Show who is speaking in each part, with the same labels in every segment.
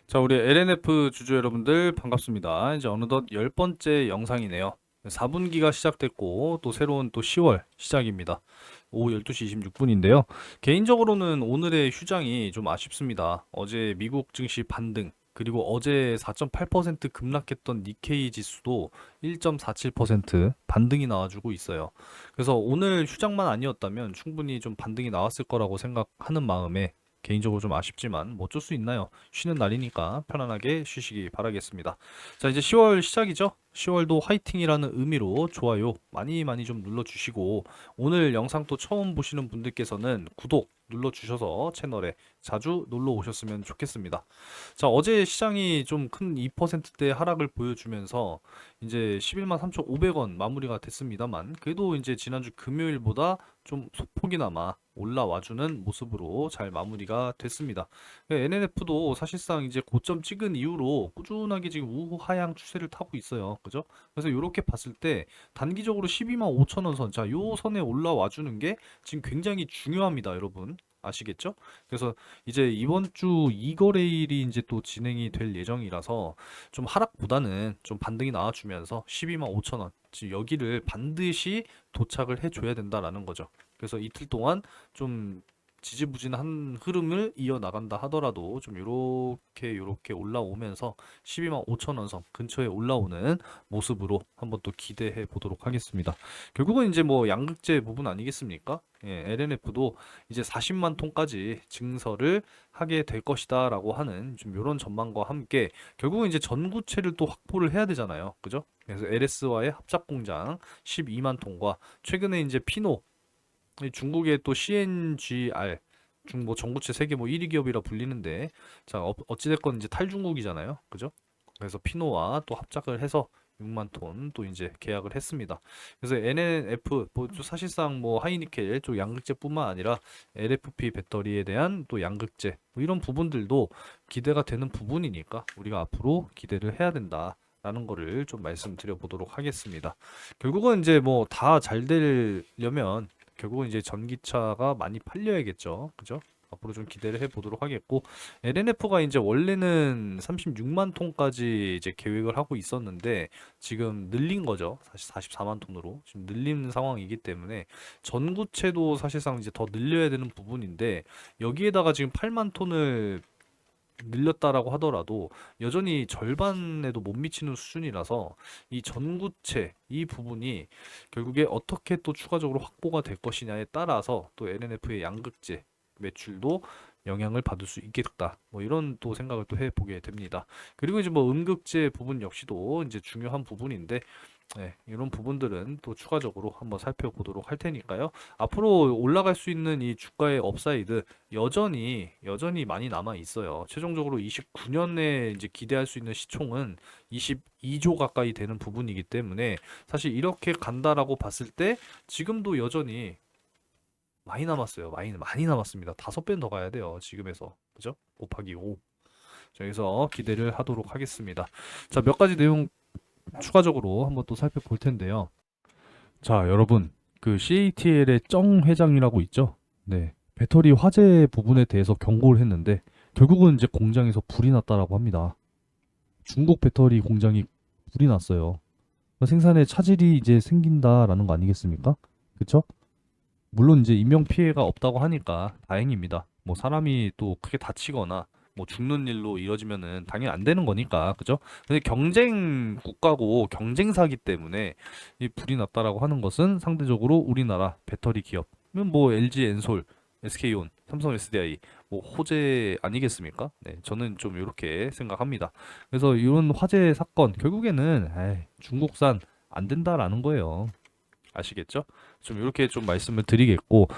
Speaker 1: 자, 우리 LNF 주주 여러분들 반갑습니다. 이제 어느덧 10번째 영상이네요. 4분기가 시작됐고 또 새로운 또 10월 시작입니다. 오후 12시 26분인데요. 개인적으로는 오늘의 휴장이 좀 아쉽습니다. 어제 미국 증시 반등, 그리고 어제 4.8% 급락했던 니케이 지수도 1.47% 반등이 나와주고 있어요. 그래서 오늘 휴장만 아니었다면 충분히 좀 반등이 나왔을 거라고 생각하는 마음에 개인적으로 좀 아쉽지만 뭐 어쩔 수 있나요? 쉬는 날이니까 편안하게 쉬시기 바라겠습니다. 자, 이제 10월 시작이죠? 10월도 화이팅이라는 의미로 좋아요 많이 많이 좀 눌러주시고, 오늘 영상 또 처음 보시는 분들께서는 구독 눌러주셔서 채널에 자주 놀러 오셨으면 좋겠습니다. 자, 어제 시장이 좀 큰 2%대 하락을 보여주면서 이제 11만 3,500원 마무리가 됐습니다만, 그래도 이제 지난주 금요일보다 좀 소폭이나마 올라와주는 모습으로 잘 마무리가 됐습니다. NNF도 사실상 이제 고점 찍은 이후로 꾸준하게 지금 우후 하향 추세를 타고 있어요. 그죠? 그래서 이렇게 봤을 때 단기적으로 12만 5천 원 선, 자, 요 선에 올라와 주는 게 지금 굉장히 중요합니다, 여러분. 아시겠죠? 그래서 이제 이번 주 이거래일이 이제 또 진행이 될 예정이라서 좀 하락보다는 좀 반등이 나와주면서 12만 5천 원, 지금 여기를 반드시 도착을 해줘야 된다라는 거죠. 그래서 이틀 동안 좀 지지부진한 흐름을 이어나간다 하더라도 좀 요렇게 올라오면서 12만 5천 원 선 근처에 올라오는 모습으로 한번 또 기대해 보도록 하겠습니다. 결국은 이제 뭐 양극재 부분 아니겠습니까? 예, LNF도 이제 40만 톤까지 증설을 하게 될 것이다라고 하는 좀 이런 전망과 함께 결국은 이제 전구체를 또 확보를 해야 되잖아요. 그죠? 그래서 LS와의 합작 공장 12만 톤과 최근에 이제 피노, 이 중국의 또 CNGR, 뭐 전구체 세계 뭐 1위 기업이라 불리는데, 자, 어찌됐건 이제 탈중국이잖아요. 그죠? 그래서 피노와 또 합작을 해서 6만 톤 또 이제 계약을 했습니다. 그래서 NNF 뭐 사실상 뭐 하이니켈 쪽 양극재뿐만 아니라 LFP 배터리에 대한 또 양극재 뭐 이런 부분들도 기대가 되는 부분이니까 우리가 앞으로 기대를 해야 된다. 라는 거를 좀 말씀드려 보도록 하겠습니다. 결국은 이제 뭐 다 잘 되려면 결국은 이제 전기차가 많이 팔려야겠죠. 그죠? 앞으로 좀 기대를 해보도록 하겠고, LNF가 이제 원래는 36만 톤까지 이제 계획을 하고 있었는데 지금 늘린 거죠. 사실 44만 톤으로 지금 늘린 상황이기 때문에 전구체도 사실상 이제 더 늘려야 되는 부분인데, 여기에다가 지금 8만 톤을 늘렸다라고 하더라도 여전히 절반에도 못 미치는 수준이라서 이 전구체 이 부분이 결국에 어떻게 또 추가적으로 확보가 될 것이냐에 따라서 또 LNF의 양극재 매출도 영향을 받을 수 있겠다. 뭐 이런 또 생각을 또 해보게 됩니다. 그리고 이제 뭐 음극재 부분 역시도 이제 중요한 부분인데, 네, 이런 부분들은 또 추가적으로 한번 살펴보도록 할 테니까요. 앞으로 올라갈 수 있는 이 주가의 업사이드 여전히 많이 남아 있어요. 최종적으로 29년에 이제 기대할 수 있는 시총은 22조 가까이 되는 부분이기 때문에 사실 이렇게 간다라고 봤을 때 지금도 여전히 많이 남았어요. 많이 남았습니다. 5배는 더 가야 돼요. 지금에서. 그죠? 곱하기 5. 자, 여기서 기대를 하도록 하겠습니다. 자, 몇 가지 내용 추가적으로 한번 또 살펴볼 텐데요. 자, 여러분, 그 CATL의 정 회장이라고 있죠? 네. 배터리 화재 부분에 대해서 경고를 했는데 결국은 이제 공장에서 불이 났다라고 합니다. 중국 배터리 공장이 불이 났어요. 생산에 차질이 이제 생긴다라는 거 아니겠습니까? 그쵸? 물론 이제 인명 피해가 없다고 하니까 다행입니다. 뭐 사람이 또 크게 다치거나 뭐 죽는 일로 이어지면은 당연히 안 되는 거니까, 그죠? 근데 경쟁 국가고 경쟁사기 때문에 이 불이 났다라고 하는 것은 상대적으로 우리나라 배터리 기업, 뭐 LG 엔솔, SK온, 삼성 SDI, 뭐 호재 아니겠습니까? 네, 저는 좀 이렇게 생각합니다. 그래서 이런 화재 사건 결국에는 중국산 안 된다라는 거예요. 아시겠죠? 좀 이렇게 좀 말씀을 드리겠고,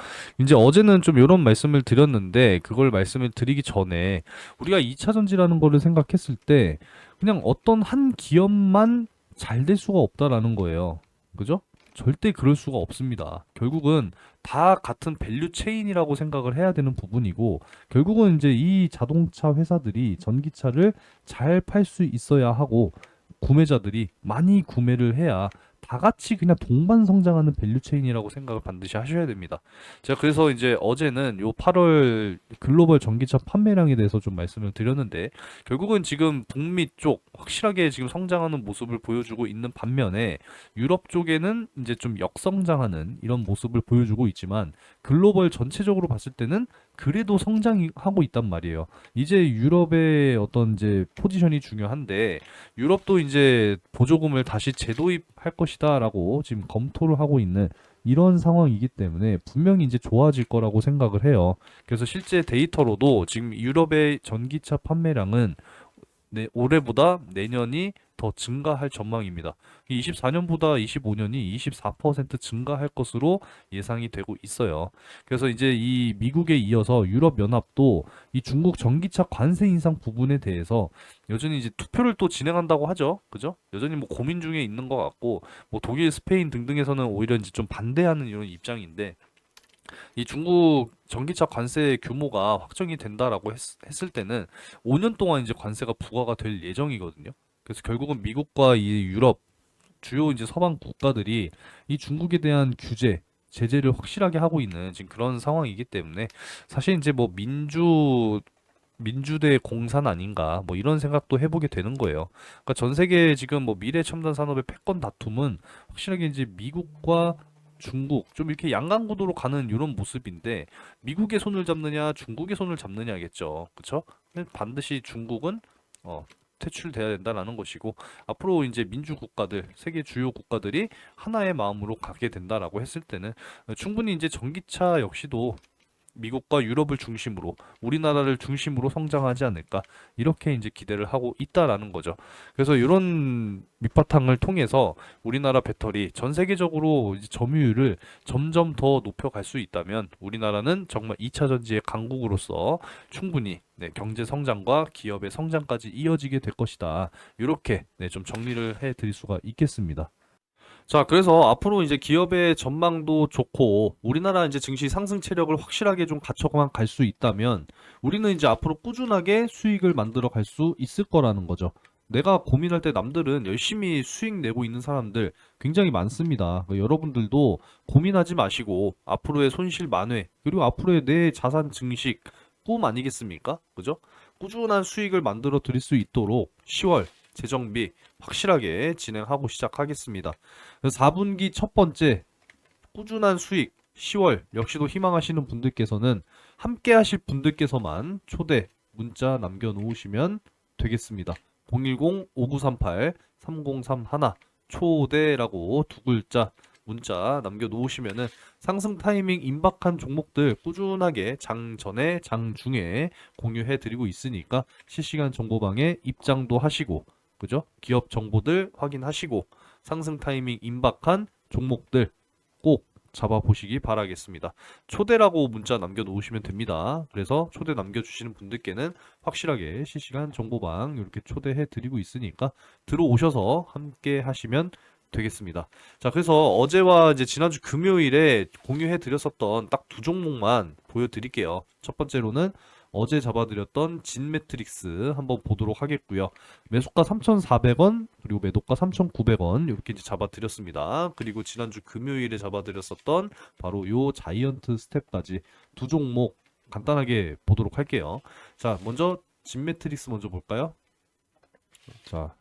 Speaker 1: 이제 어제는 좀 이런 말씀을 드렸는데 그걸 말씀을 드리기 전에 우리가 2차 전지라는 거를 생각했을 때 그냥 어떤 한 기업만 잘 될 수가 없다라는 거예요. 그죠? 절대 그럴 수가 없습니다. 결국은 다 같은 밸류 체인이라고 생각을 해야 되는 부분이고, 결국은 이제 이 자동차 회사들이 전기차를 잘 팔 수 있어야 하고 구매자들이 많이 구매를 해야 다 같이 그냥 동반 성장하는 밸류 체인이라고 생각을 반드시 하셔야 됩니다. 제가 그래서 이제 어제는 요 8월 글로벌 전기차 판매량에 대해서 좀 말씀을 드렸는데, 결국은 지금 북미 쪽 확실하게 지금 성장하는 모습을 보여주고 있는 반면에 유럽 쪽에는 이제 좀 역성장하는 이런 모습을 보여주고 있지만, 글로벌 전체적으로 봤을 때는 그래도 성장하고 있단 말이에요. 이제 유럽의 어떤 이제 포지션이 중요한데, 유럽도 이제 보조금을 다시 재도입할 것이다라고 지금 검토를 하고 있는 이런 상황이기 때문에 분명히 이제 좋아질 거라고 생각을 해요. 그래서 실제 데이터로도 지금 유럽의 전기차 판매량은 올해보다 내년이 더 증가할 전망입니다. 24년보다 25년이 24% 증가할 것으로 예상이 되고 있어요. 그래서 이제 이 미국에 이어서 유럽연합도 이 중국 전기차 관세 인상 부분에 대해서 여전히 이제 투표를 또 진행한다고 하죠. 그죠? 여전히 뭐 고민 중에 있는 것 같고, 뭐 독일, 스페인 등등에서는 오히려 이제 좀 반대하는 이런 입장인데, 이 중국 전기차 관세 규모가 확정이 된다라고 했을 때는 5년 동안 이제 관세가 부과가 될 예정이거든요. 그래서 결국은 미국과 이 유럽 주요 이제 서방 국가들이 이 중국에 대한 규제, 제재를 확실하게 하고 있는 지금 그런 상황이기 때문에, 사실 이제 뭐 민주대 공산 아닌가 뭐 이런 생각도 해보게 되는 거예요. 그러니까 전 세계 지금 뭐 미래 첨단 산업의 패권 다툼은 확실하게 이제 미국과 중국 좀 이렇게 양강 구도로 가는 이런 모습인데, 미국의 손을 잡느냐 중국의 손을 잡느냐겠죠. 그렇죠? 반드시 중국은 어, 퇴출돼야 된다라는 것이고, 앞으로 이제 민주 국가들, 세계 주요 국가들이 하나의 마음으로 가게 된다라고 했을 때는 충분히 이제 전기차 역시도 미국과 유럽을 중심으로, 우리나라를 중심으로 성장하지 않을까, 이렇게 이제 기대를 하고 있다라는 거죠. 그래서 이런 밑바탕을 통해서 우리나라 배터리 전 세계적으로 이제 점유율을 점점 더 높여갈 수 있다면, 우리나라는 정말 2차 전지의 강국으로서 충분히 경제 성장과 기업의 성장까지 이어지게 될 것이다. 이렇게 좀 정리를 해 드릴 수가 있겠습니다. 자, 그래서 앞으로 이제 기업의 전망도 좋고, 우리나라 이제 증시 상승 체력을 확실하게 좀 갖춰만 갈 수 있다면, 우리는 이제 앞으로 꾸준하게 수익을 만들어 갈 수 있을 거라는 거죠. 내가 고민할 때 남들은 열심히 수익 내고 있는 사람들 굉장히 많습니다. 그러니까 여러분들도 고민하지 마시고, 앞으로의 손실 만회, 그리고 앞으로의 내 자산 증식, 꿈 아니겠습니까? 그죠? 꾸준한 수익을 만들어 드릴 수 있도록 10월 재정비 확실하게 진행하고 시작하겠습니다. 4분기 첫 번째 꾸준한 수익 10월 역시도 희망하시는 분들께서는, 함께 하실 분들께서만 초대 문자 남겨놓으시면 되겠습니다. 010-5938-3031 초대라고 두 글자 문자 남겨놓으시면은 상승 타이밍 임박한 종목들 꾸준하게 장 전에 장 중에 공유해 드리고 있으니까 실시간 정보방에 입장도 하시고, 그죠? 기업 정보들 확인하시고 상승 타이밍 임박한 종목들 꼭 잡아보시기 바라겠습니다. 초대라고 문자 남겨놓으시면 됩니다. 그래서 초대 남겨주시는 분들께는 확실하게 실시간 정보방 이렇게 초대해 드리고 있으니까 들어오셔서 함께 하시면 되겠습니다. 자, 그래서 어제와 이제 지난주 금요일에 공유해 드렸었던 딱 두 종목만 보여드릴게요. 첫 번째로는 어제 잡아드렸던 진 매트릭스 한번 보도록 하겠고요. 매수가 3,400원, 그리고 매도가 3,900원 이렇게 이제 잡아드렸습니다. 그리고 지난주 금요일에 잡아드렸었던 바로 요 자이언트 스텝까지 두 종목 간단하게 보도록 할게요. 자, 먼저 진 매트릭스 먼저 볼까요? 자,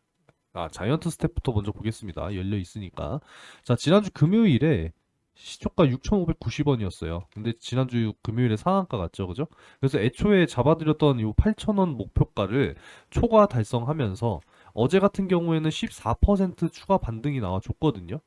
Speaker 1: 자이언트 스텝부터 먼저 보겠습니다. 열려 있으니까. 자, 지난주 금요일에 시초가 6,590원이었어요. 근데 지난주 금요일에 상한가 갔죠, 그죠? 그래서 애초에 잡아드렸던 이 8,000원 목표가를 초과 달성하면서 어제 같은 경우에는 14% 추가 반등이 나와줬거든요.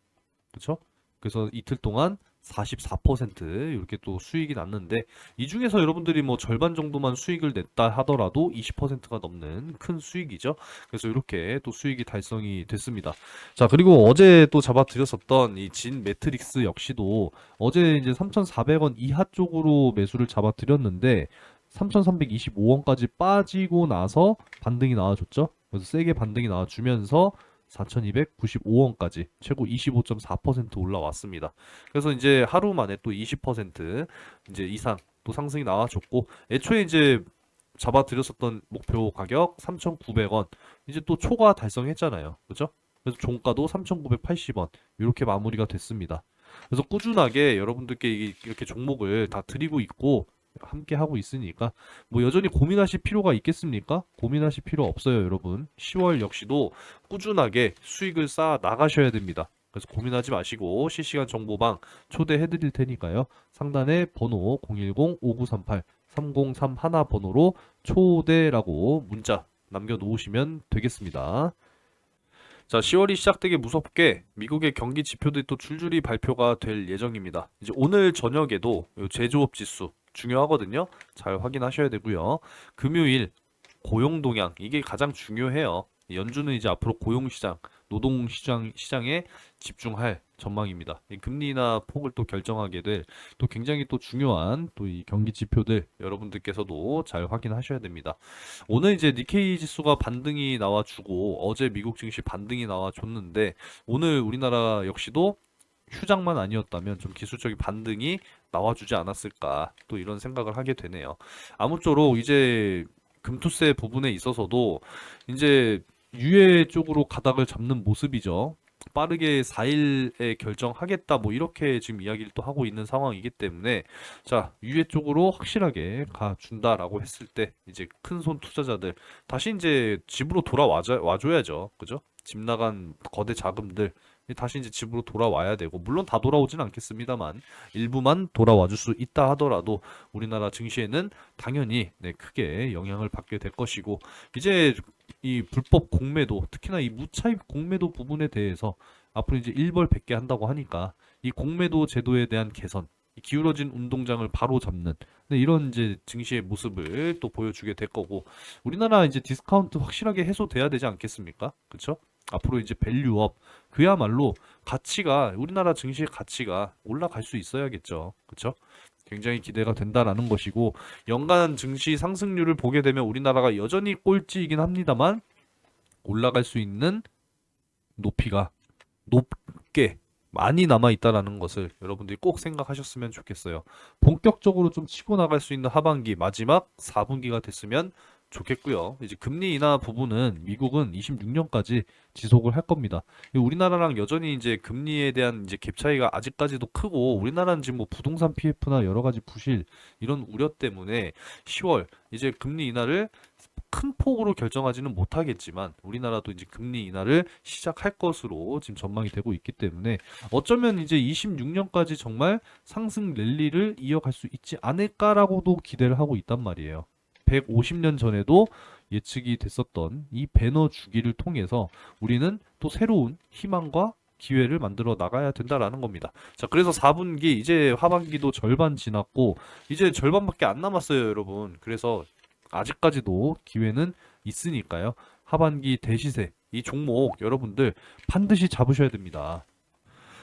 Speaker 1: 그쵸? 그래서 이틀 동안 44% 이렇게 또 수익이 났는데, 이 중에서 여러분들이 뭐 절반 정도만 수익을 냈다 하더라도 20%가 넘는 큰 수익이죠. 그래서 이렇게 또 수익이 달성이 됐습니다. 자, 그리고 어제 또 잡아드렸었던 이 진 매트릭스 역시도 어제 이제 3,400원 이하 쪽으로 매수를 잡아드렸는데 3,325원까지 빠지고 나서 반등이 나와줬죠. 그래서 세게 반등이 나와주면서 4,295원까지 최고 25.4% 올라왔습니다. 그래서 이제 하루 만에 또 20% 이제 이상 또 상승이 나와줬고, 애초에 이제 잡아드렸었던 목표 가격 3,900원 이제 또 초과 달성했잖아요. 그죠? 그래서 종가도 3,980원 이렇게 마무리가 됐습니다. 그래서 꾸준하게 여러분들께 이렇게 종목을 다 드리고 있고 함께 하고 있으니까 뭐 여전히 고민하실 필요가 있겠습니까? 고민하실 필요 없어요, 여러분. 10월 역시도 꾸준하게 수익을 쌓아 나가셔야 됩니다. 그래서 고민하지 마시고 실시간 정보방 초대해 드릴 테니까요. 상단에 번호 010-5938-3031 번호로 초대라고 문자 남겨 놓으시면 되겠습니다. 자, 10월이 시작되게 무섭게 미국의 경기 지표들이 또 줄줄이 발표가 될 예정입니다. 이제 오늘 저녁에도 요 제조업 지수 중요하거든요. 잘 확인하셔야 되고요. 금요일 고용 동향 이게 가장 중요해요. 연준은 이제 앞으로 고용시장, 노동시장에 집중할 전망입니다. 이 금리나 폭을 또 결정하게 될 또 굉장히 또 중요한 또 이 경기 지표들 여러분들께서도 잘 확인하셔야 됩니다. 오늘 이제 니케이 지수가 반등이 나와주고 어제 미국 증시 반등이 나와줬는데 오늘 우리나라 역시도 휴장만 아니었다면 좀 기술적인 반등이 나와주지 않았을까 또 이런 생각을 하게 되네요. 아무쪼록 이제 금투세 부분에 있어서도 이제 유예 쪽으로 가닥을 잡는 모습이죠. 빠르게 4일에 결정하겠다 뭐 이렇게 지금 이야기를 또 하고 있는 상황이기 때문에 자 유예 쪽으로 확실하게 가준다라고 했을 때 이제 큰손 투자자들 다시 이제 집으로 와줘야죠. 그죠? 집 나간 거대 자금들 다시 이제 집으로 돌아와야 되고 물론 다 돌아오진 않겠습니다만 일부만 돌아와 줄 수 있다 하더라도 우리나라 증시에는 당연히 크게 영향을 받게 될 것이고 이제 이 불법 공매도 특히나 이 무차입 공매도 부분에 대해서 앞으로 이제 일벌백계 한다고 하니까 이 공매도 제도에 대한 개선 이 기울어진 운동장을 바로 잡는 이런 이제 증시의 모습을 또 보여주게 될 거고 우리나라 이제 디스카운트 확실하게 해소돼야 되지 않겠습니까? 그쵸? 앞으로 이제 밸류업 그야말로 가치가 우리나라 증시의 가치가 올라갈 수 있어야겠죠. 그쵸? 굉장히 기대가 된다라는 것이고 연간 증시 상승률을 보게 되면 우리나라가 여전히 꼴찌이긴 합니다만 올라갈 수 있는 높이가 높게 많이 남아 있다라는 것을 여러분들이 꼭 생각하셨으면 좋겠어요. 본격적으로 좀 치고 나갈 수 있는 하반기 마지막 4분기가 됐으면 좋겠고요. 이제 금리 인하 부분은 미국은 26년까지 지속을 할 겁니다. 우리나라랑 여전히 이제 금리에 대한 이제 갭 차이가 아직까지도 크고 우리나라는 지금 뭐 부동산 PF나 여러 가지 부실 이런 우려 때문에 10월 이제 금리 인하를 큰 폭으로 결정하지는 못하겠지만 우리나라도 이제 금리 인하를 시작할 것으로 지금 전망이 되고 있기 때문에 어쩌면 이제 26년까지 정말 상승 랠리를 이어갈 수 있지 않을까라고도 기대를 하고 있단 말이에요. 150년 전에도 예측이 됐었던 이 배너 주기를 통해서 우리는 또 새로운 희망과 기회를 만들어 나가야 된다라는 겁니다. 자, 그래서 4분기 이제 하반기도 절반 지났고 이제 절반밖에 안 남았어요, 여러분. 그래서 아직까지도 기회는 있으니까요. 하반기 대시세 이 종목 여러분들 반드시 잡으셔야 됩니다.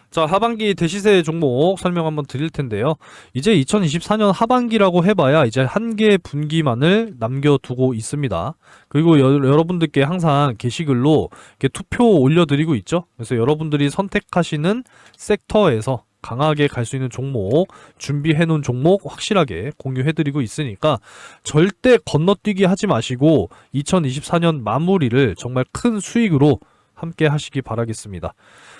Speaker 1: 자, 하반기 대시세 종목 설명 한번 드릴 텐데요. 이제 2024년 하반기라고 해봐야 이제 한 개 분기만을 남겨두고 있습니다. 그리고 여러분들께 항상 게시글로 이렇게 투표 올려드리고 있죠. 그래서 여러분들이 선택하시는 섹터에서 강하게 갈 수 있는 종목, 준비해놓은 종목 확실하게 공유해드리고 있으니까 절대 건너뛰기 하지 마시고 2024년 마무리를 정말 큰 수익으로 함께 하시기 바라겠습니다.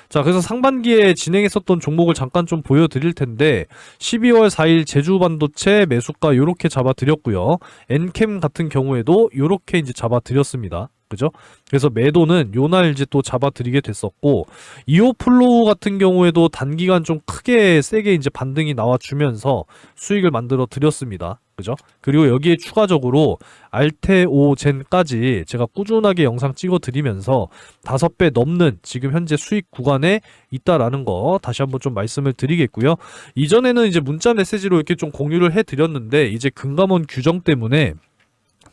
Speaker 1: 자, 그래서 상반기에 진행했었던 종목을 잠깐 좀 보여드릴 텐데 12월 4일 제주반도체 매수가 요렇게 잡아드렸고요. 엔캠 같은 경우에도 요렇게 이제 잡아드렸습니다. 그죠? 그래서 매도는 요날 이제 또 잡아드리게 됐었고 이오플로우 같은 경우에도 단기간 좀 크게 세게 이제 반등이 나와주면서 수익을 만들어 드렸습니다. 그죠? 그리고 여기에 추가적으로 알테오젠까지 제가 꾸준하게 영상 찍어 드리면서 5배 넘는 지금 현재 수익 구간에 있다라는 거 다시 한번 좀 말씀을 드리겠고요. 이전에는 이제 문자 메시지로 이렇게 좀 공유를 해 드렸는데 이제 금감원 규정 때문에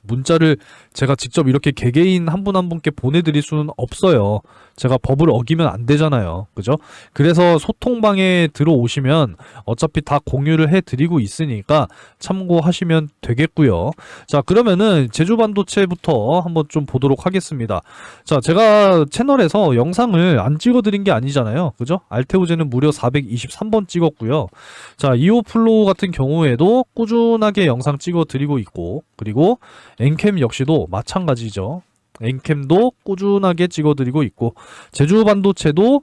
Speaker 1: 문자를 제가 직접 이렇게 개개인 한 분 한 분께 보내드릴 수는 없어요. 제가 법을 어기면 안 되잖아요. 그죠? 그래서 소통방에 들어오시면 어차피 다 공유를 해드리고 있으니까 참고하시면 되겠고요. 자, 그러면은 제주반도체부터 한번 좀 보도록 하겠습니다. 자, 제가 채널에서 영상을 안 찍어드린 게 아니잖아요. 그죠? 알테오제는 무려 423번 찍었고요. 자, 이오플로우 같은 경우에도 꾸준하게 영상 찍어드리고 있고 그리고 엔캠 역시도 마찬가지죠. 엔캠도 꾸준하게 찍어드리고 있고, 제주 반도체도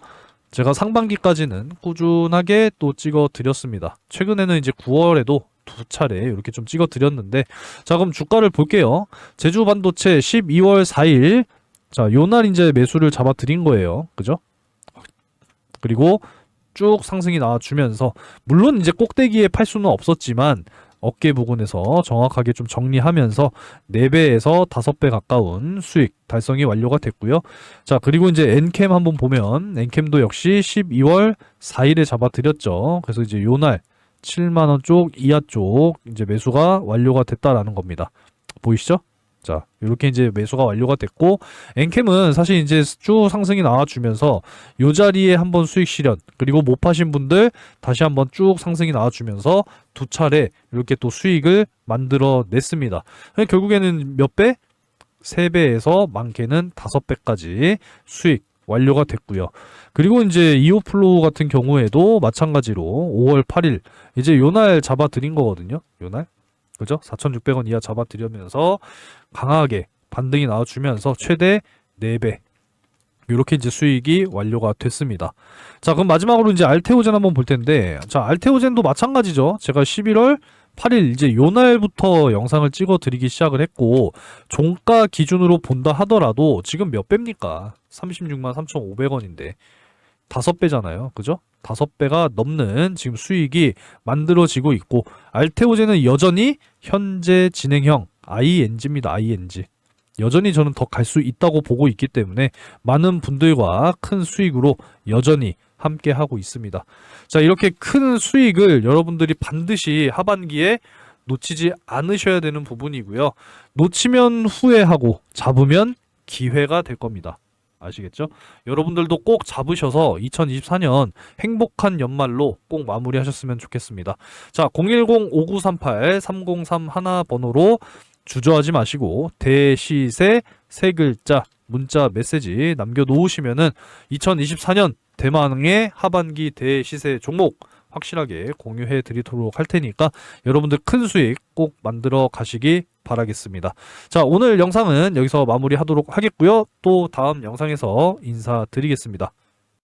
Speaker 1: 제가 상반기까지는 꾸준하게 또 찍어드렸습니다. 최근에는 이제 9월에도 두 차례 이렇게 좀 찍어드렸는데, 자, 그럼 주가를 볼게요. 제주 반도체 12월 4일, 자, 요날 이제 매수를 잡아드린 거예요. 그죠? 그리고 쭉 상승이 나와주면서, 물론 이제 꼭대기에 팔 수는 없었지만 어깨 부근에서 정확하게 좀 정리하면서 4배에서 5배 가까운 수익 달성이 완료가 됐고요. 자, 그리고 이제 엔캠 한번 보면 엔캠도 역시 12월 4일에 잡아드렸죠. 그래서 이제 요날 7만원 쪽 이하 쪽 이제 매수가 완료가 됐다라는 겁니다. 보이시죠? 자, 이렇게 이제 매수가 완료가 됐고, 엔캠은 사실 이제 쭉 상승이 나와주면서 요 자리에 한번 수익 실현, 그리고 못 파신 분들 다시 한번 쭉 상승이 나와주면서 두 차례 이렇게 또 수익을 만들어 냈습니다. 결국에는 몇 배? 3배에서 많게는 5배까지 수익 완료가 됐고요. 그리고 이제 이오플로우 같은 경우에도 마찬가지로 5월 8일 이제 요날 잡아드린 거거든요. 요날. 그죠? 4,600원 이하 잡아드리면서 강하게 반등이 나와주면서 최대 4배 이렇게 이제 수익이 완료가 됐습니다. 자, 그럼 마지막으로 이제 알테오젠 한번 볼 텐데, 자, 알테오젠도 마찬가지죠. 제가 11월 8일 이제 요날부터 영상을 찍어 드리기 시작을 했고, 종가 기준으로 본다 하더라도 지금 몇 배입니까? 36만 3,500원인데 5배잖아요. 그죠? 5배가 넘는 지금 수익이 만들어지고 있고, 알테오젠은 여전히 현재 진행형 ING입니다. ING. 여전히 저는 더 갈 수 있다고 보고 있기 때문에 많은 분들과 큰 수익으로 여전히 함께 하고 있습니다. 자, 이렇게 큰 수익을 여러분들이 반드시 하반기에 놓치지 않으셔야 되는 부분이고요. 놓치면 후회하고 잡으면 기회가 될 겁니다. 아시겠죠? 여러분들도 꼭 잡으셔서 2024년 행복한 연말로 꼭 마무리하셨으면 좋겠습니다. 자, 010-5938-3031 번호로 주저하지 마시고 대시세 3글자 문자 메시지 남겨놓으시면은 2024년 대망의 하반기 대시세 종목 확실하게 공유해 드리도록 할 테니까 여러분들 큰 수익 꼭 만들어 가시기 바라겠습니다. 자, 오늘 영상은 여기서 마무리하도록 하겠고요. 또 다음 영상에서 인사드리겠습니다.